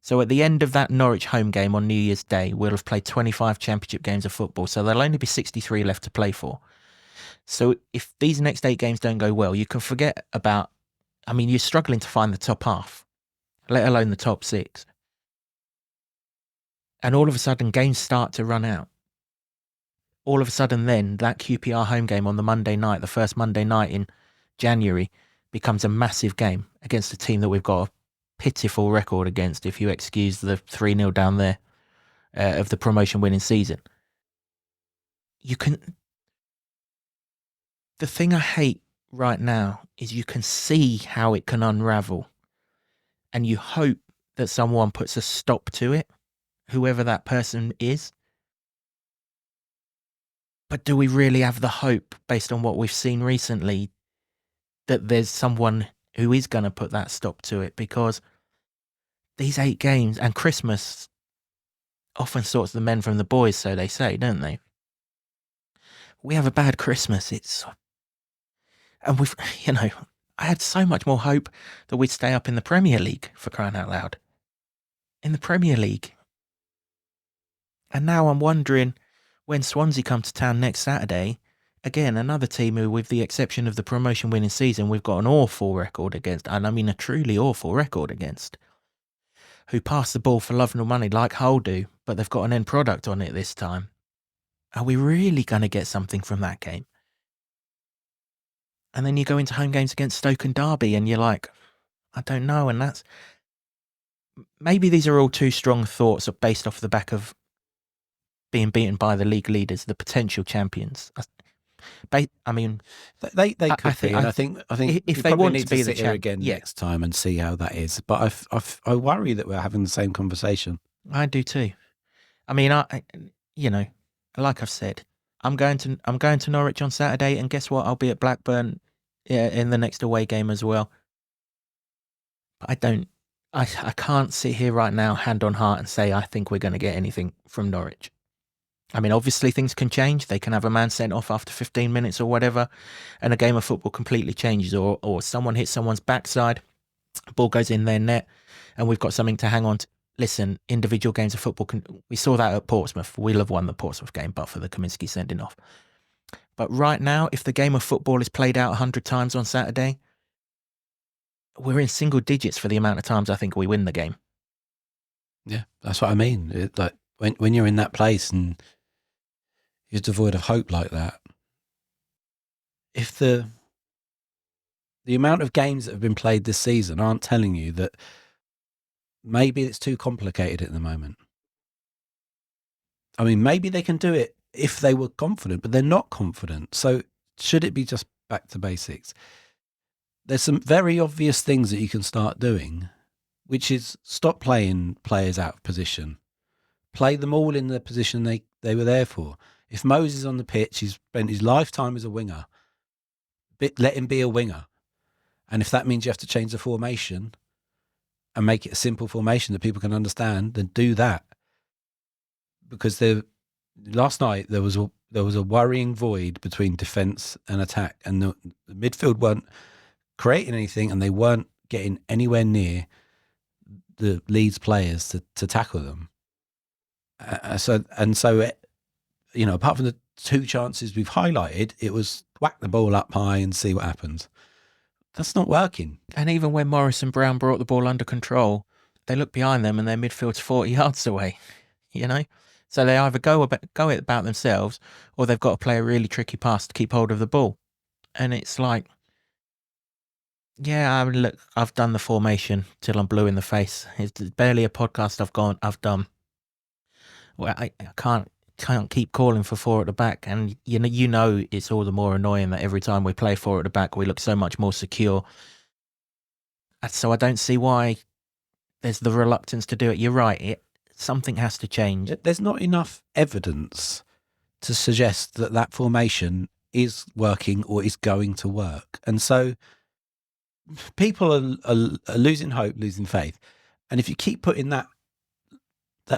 So at the end of that Norwich home game on New Year's Day, we'll have played 25 championship games of football. So there'll only be 63 left to play for. So if these next 8 games don't go well, you can forget about, I mean, you're struggling to find the top half, let alone the top 6. And all of a sudden, games start to run out. All of a sudden then, that QPR home game on the Monday night, the first Monday night in January, becomes a massive game against a team that we've got a pitiful record against, if you excuse the 3-0 down there of the promotion winning season. The thing I hate right now is you can see how it can unravel, and you hope that someone puts a stop to it, whoever that person is. But do we really have the hope, based on what we've seen recently, that there's someone who is going to put that stop to it? Because these 8 games, and Christmas often sorts the men from the boys, so they say, don't they? We have a bad Christmas. And we've, I had so much more hope that we'd stay up in the Premier League, for crying out loud. In the Premier League. And now I'm wondering, when Swansea come to town next Saturday, again, another team who, with the exception of the promotion winning season, we've got an awful record against, and I mean a truly awful record against, who pass the ball for love nor money like Hull do, but they've got an end product on it this time. Are we really going to get something from that game? And then you go into home games against Stoke and Derby and you're like, I don't know. And that's, maybe these are all too strong thoughts based off the back of being beaten by the league leaders, the potential champions. I mean,
they could be. And I think
if they want to be the
champion again next time and see how that is. But I worry that we're having the same conversation.
I do too. I mean, like I've said, I'm going to Norwich on Saturday, and guess what? I'll be at Blackburn in the next away game as well. But I can't sit here right now, hand on heart, and say I think we're going to get anything from Norwich. I mean, obviously things can change. They can have a man sent off after 15 minutes or whatever, and a game of football completely changes, or someone hits someone's backside, ball goes in their net, and we've got something to hang on to. Listen, individual games of football, we saw that at Portsmouth. We'll have won the Portsmouth game, but for the Kaminsky sending off. But right now, if the game of football is played out 100 times on Saturday, we're in single digits for the amount of times I think we win the game.
Yeah, that's what I mean. Like when you're in that place and you're devoid of hope like that, if the amount of games that have been played this season aren't telling you that maybe it's too complicated at the moment. I mean, maybe they can do it if they were confident, but they're not confident. So should it be just back to basics? There's some very obvious things that you can start doing, which is stop playing players out of position. Play them all in the position they were there for. If Moses on the pitch, he's spent his lifetime as a winger, let him be a winger. And if that means you have to change the formation and make it a simple formation that people can understand, then do that. Because last night there was a worrying void between defence and attack, and the midfield weren't creating anything, and they weren't getting anywhere near the Leeds players to tackle them. So apart from the 2 chances we've highlighted, it was whack the ball up high and see what happens. That's not working. And
even when Morris and Brown brought the ball under control, they look behind them and their midfield's 40 yards away, So they either go it about themselves, or they've got to play a really tricky pass to keep hold of the ball. And it's like, yeah, I mean, look, I've done the formation till I'm blue in the face. It's barely a podcast I've done. Well, I can't keep calling for 4 at the back, and you know it's all the more annoying that every time we play 4 at the back we look so much more secure. So I don't see why there's the reluctance to do it. You're right, something has to change.
There's not enough evidence to suggest that formation is working or is going to work, and so people are losing hope, losing faith. And if you keep putting that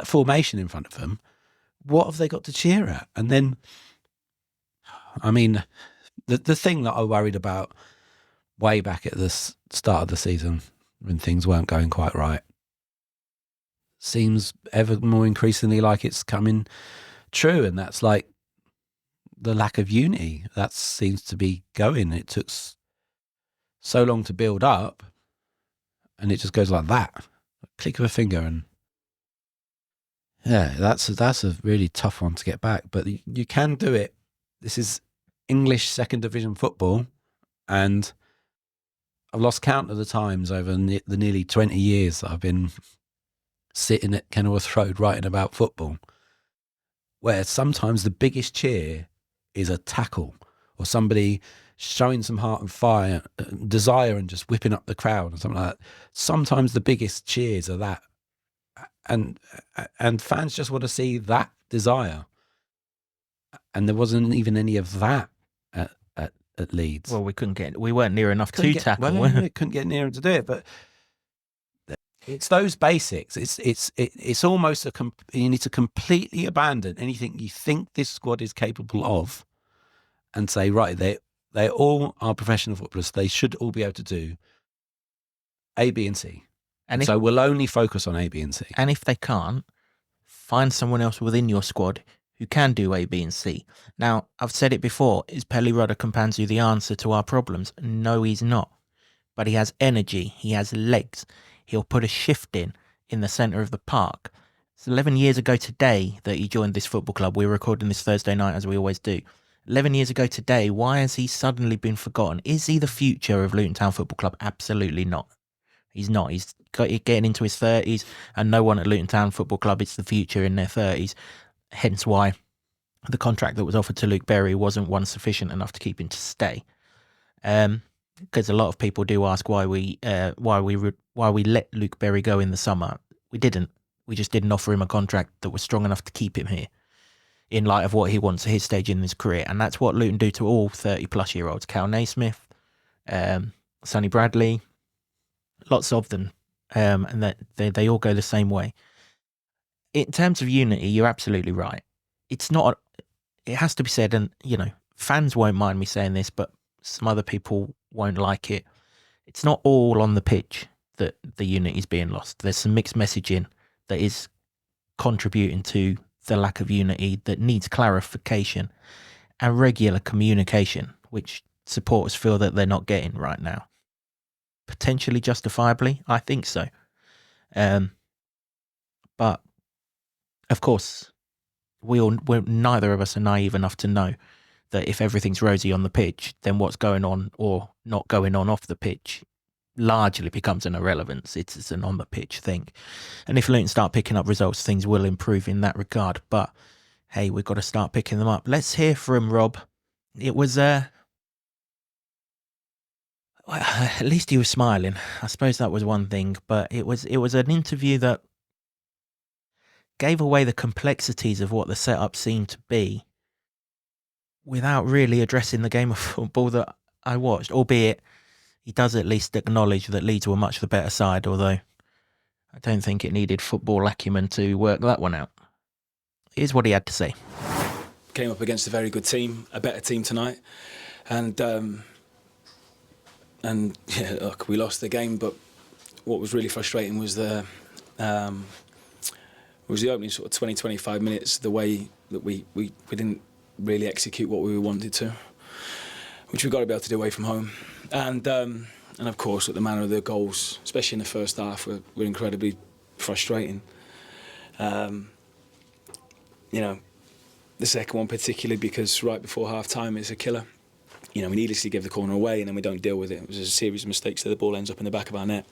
formation in front of them, what have they got to cheer at? And then, I mean, the thing that I worried about way back at the start of the season when things weren't going quite right. Seems ever more increasingly like it's coming true, and that's like the lack of unity. That seems to be going. It took so long to build up, and it just goes like that. A click of a finger, and yeah, that's a really tough one to get back. But you can do it. This is English second division football, and I've lost count of the times over the nearly 20 years that I've been sitting at Kenilworth Road writing about football, where sometimes the biggest cheer is a tackle or somebody showing some heart and fire, desire, and just whipping up the crowd or something like that. Sometimes the biggest cheers are that, and fans just want to see that desire, and there wasn't even any of that at Leeds.
Well, we weren't near enough to tackle.
Well, couldn't get near to do it, but it's those basics. It's almost you need to completely abandon anything you think this squad is capable of, and say, right, they all are professional footballers. They should all be able to do A, B, and C. And so we'll only focus on A, B, and C.
And if they can't, find someone else within your squad who can do A, B, and C. Now, I've said it before, is Pelly-Rodda Kampanzu the answer to our problems? No, he's not. But he has energy, he has legs. He'll put a shift in the centre of the park. It's 11 years ago today that he joined this football club. We're recording this Thursday night, as we always do. 11 years ago today, why has he suddenly been forgotten? Is he the future of Luton Town Football Club? Absolutely not. He's not. He's getting into his 30s, and no one at Luton Town Football Club is the future in their 30s. Hence why the contract that was offered to Luke Berry wasn't one sufficient enough to keep him to stay. Because a lot of people do ask why we let Luke Berry go in the summer. We didn't. We just didn't offer him a contract that was strong enough to keep him here, in light of what he wants at his stage in his career. And that's what Luton do to all 30-plus-year-olds. Cal Naismith, Sonny Bradley, lots of them, and that they all go the same way. In terms of unity, you're absolutely right. It has to be said, and fans won't mind me saying this, but some other people won't like it. It's not all on the pitch that the unity is being lost. There's some mixed messaging that is contributing to the lack of unity that needs clarification and regular communication, which supporters feel that they're not getting right now. Potentially justifiably, I think so. But of course, neither of us are naive enough to know that if everything's rosy on the pitch, then what's going on or not going on off the pitch largely becomes an irrelevance. It's an on the pitch thing. And if Luton start picking up results, things will improve in that regard. But hey, we've got to start picking them up. Let's hear from Rob. It was at least he was smiling. I suppose that was one thing, but it was an interview that gave away the complexities of what the setup seemed to be without really addressing the game of football that I watched, albeit he does at least acknowledge that Leeds were much the better side, although I don't think it needed football acumen to work that one out. Here's what he had to say.
Came up against a very good team, a better team tonight, and yeah, look, we lost the game. But what was really frustrating was the opening sort of 20-25 minutes. The way that we didn't really execute what we wanted to, which we've got to be able to do away from home. And of course, the manner of the goals, especially in the first half, were incredibly frustrating. The second one particularly, because right before half-time it's a killer. We needlessly give the corner away and then we don't deal with it. It was a series of mistakes that the ball ends up in the back of our net.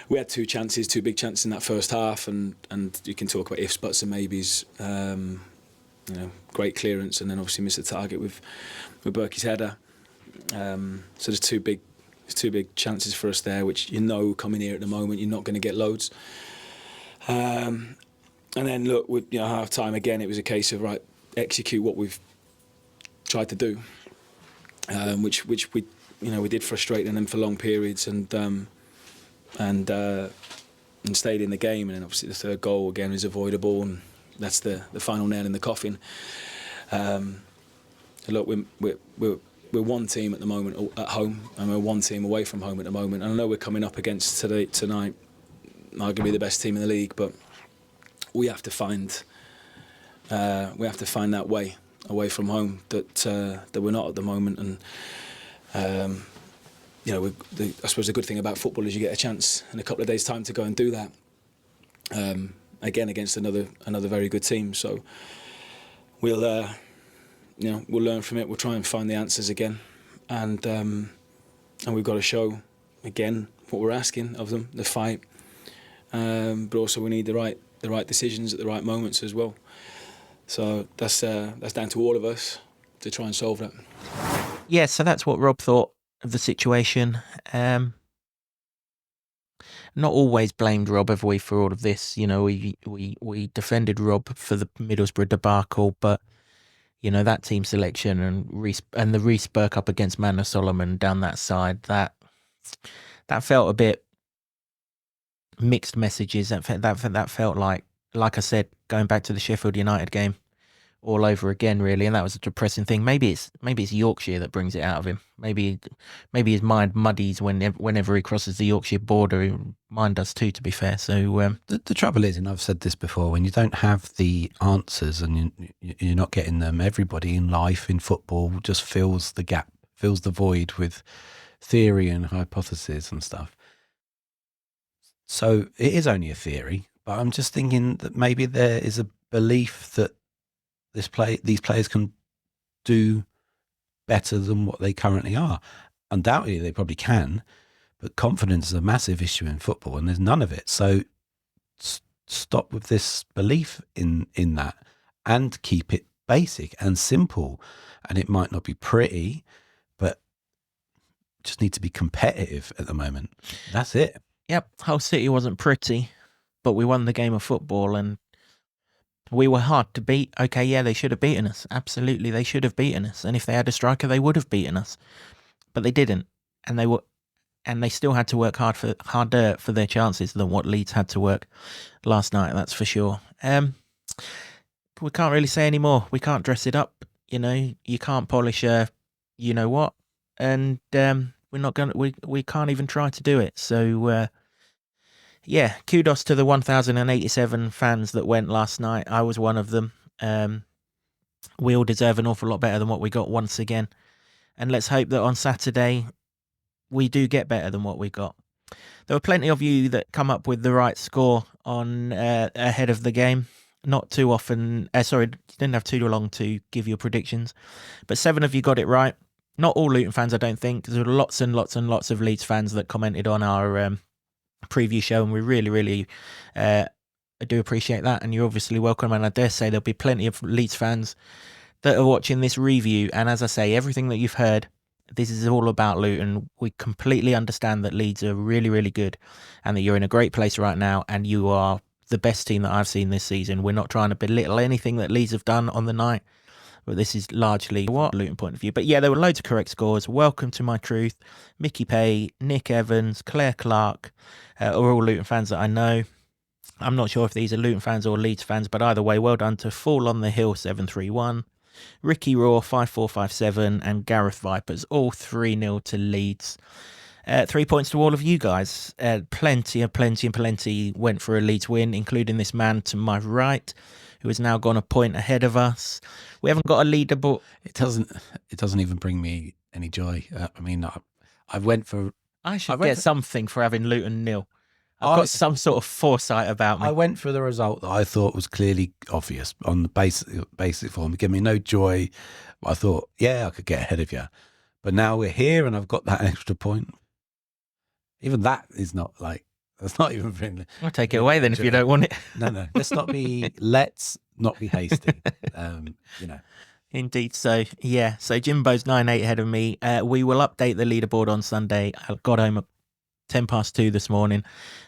We had two big chances in that first half, and you can talk about ifs, buts and maybes. Great clearance, and then obviously missed the target with Berkey's header. So there's two big chances for us there, which coming here at the moment you're not going to get loads. And then look, with half time again, it was a case of execute what we've tried to do, which we did frustrate them for long periods, and stayed in the game. And then obviously the third goal again is avoidable, and that's the final nail in the coffin. Look, we're one team at the moment at home, and we're one team away from home at the moment. And I know we're coming up against tonight, arguably the best team in the league, but we have to find that way away from home that we're not at the moment. And I suppose the good thing about football is you get a chance in a couple of days' time to go and do that again against another very good team. So we'll learn from it. We'll try and find the answers again, and we've got to show again what we're asking of them, the fight, but also we need the right decisions at the right moments as well. So that's down to all of us to try and solve that.
Yeah, so that's what Rob thought of the situation. Not always blamed Rob, have we, for all of this? We defended Rob for the Middlesbrough debacle, but that team selection and the Reece Burke up against Manor Solomon down that side, that felt a bit mixed messages. That felt like I said, going back to the Sheffield United game all over again, really, and that was a depressing thing. Maybe it's Yorkshire that brings it out of him. Maybe his mind muddies whenever he crosses the Yorkshire border. Mine does too, to be fair. So
the trouble is, and I've said this before, when you don't have the answers and you're not getting them, everybody in life, in football, just fills the gap, fills the void with theory and hypothesis and stuff. So it is only a theory, but I'm just thinking that maybe there is a belief that these players can do better than what they currently are. Undoubtedly, they probably can, but confidence is a massive issue in football, and there's none of it. So stop with this belief in that, and keep it basic and simple. And it might not be pretty, but just need to be competitive at the moment. That's it.
Yep, Hull City wasn't pretty, but we won the game of football, and we were hard to beat. Okay, yeah, they should have beaten us. Absolutely, they should have beaten us. And if they had a striker, they would have beaten us. But they didn't, and they still had to work harder for their chances than what Leeds had to work last night. That's for sure. We can't really say any more. We can't dress it up. You can't polish a, what, and we're not gonna. We can't even try to do it. So. Yeah, kudos to the 1,087 fans that went last night. I was one of them. We all deserve an awful lot better than what we got once again. And let's hope that on Saturday we do get better than what we got. There were plenty of you that come up with the right score on ahead of the game. Not too often. Sorry, you didn't have too long to give your predictions. But 7 of you got it right. Not all Luton fans, I don't think. There were lots and lots and lots of Leeds fans that commented on our preview show, and we really, really do appreciate that, and you're obviously welcome. And I dare say there'll be plenty of Leeds fans that are watching this review, and as I say, everything that you've heard, this is all about Luton. We completely understand that Leeds are really, really good, and that you're in a great place right now, and you are the best team that I've seen this season. We're not trying to belittle anything that Leeds have done on the night, but this is largely what Luton point of view. But yeah, there were loads of correct scores. Welcome to my truth. Mickey Pay, Nick Evans, Claire Clark are all Luton fans that I know. I'm not sure if these are Luton fans or Leeds fans, but either way, well done to Fall on the Hill 731, Ricky Raw 5457, and Gareth Vipers, all 3-0 to Leeds. 3 points to all of you guys. Plenty went for a Leeds win, including this man to my right, who has now gone a point ahead of us. We haven't got a leaderboard.
It doesn't even bring me any joy. I went for.
I should get something for having Luton nil. I've got some sort of foresight about me.
I went for the result that I thought was clearly obvious on the basic form. It gave me no joy. I thought, yeah, I could get ahead of you. But now we're here and I've got that extra point. Even that is not like, that's not even friendly.
I'll take it away then if you don't want it.
No. Let's not be hasty.
Indeed. So, yeah. So Jimbo's 9-8 ahead of me. We will update the leaderboard on Sunday. I got home at 2:10 this morning.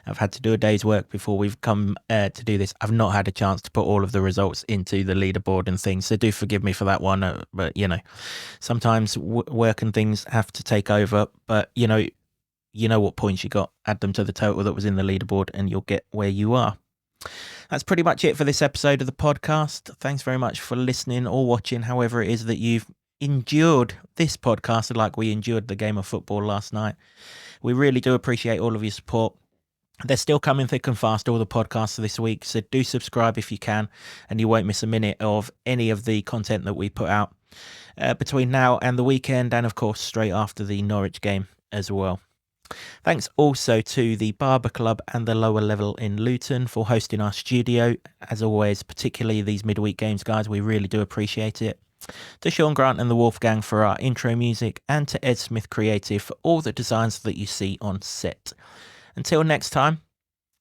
I've had to do a day's work before we've come to do this. I've not had a chance to put all of the results into the leaderboard and things, so do forgive me for that one. But, sometimes work and things have to take over. But, you know what points you got. Add them to the total that was in the leaderboard and you'll get where you are. That's pretty much it for this episode of the podcast. Thanks very much for listening or watching, however it is that you've endured this podcast like we endured the game of football last night. We really do appreciate all of your support. They're still coming thick and fast, all the podcasts this week, so do subscribe if you can, and you won't miss a minute of any of the content that we put out between now and the weekend, and of course straight after the Norwich game as well. Thanks also to the Barber Club and the lower level in Luton for hosting our studio. As always, particularly these midweek games, guys, we really do appreciate it. To Sean Grant and the Wolfgang for our intro music, and to Ed Smith Creative for all the designs that you see on set. Until next time,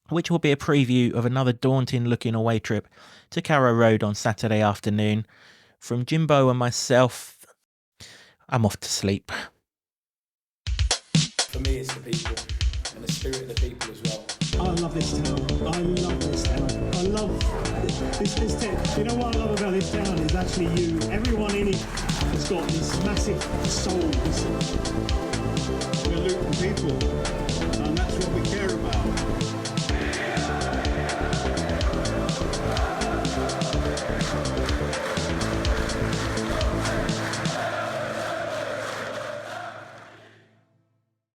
which will be a preview of another daunting looking away trip to Carrow Road on Saturday afternoon, from Jimbo and myself, I'm off to sleep.
For me, it's the people and the spirit of the people as well.
I love this town. I love this town. I love this town. You know what I love about this town is actually you. Everyone in it has got this massive soul.
We're Luton people, and that's what we care about.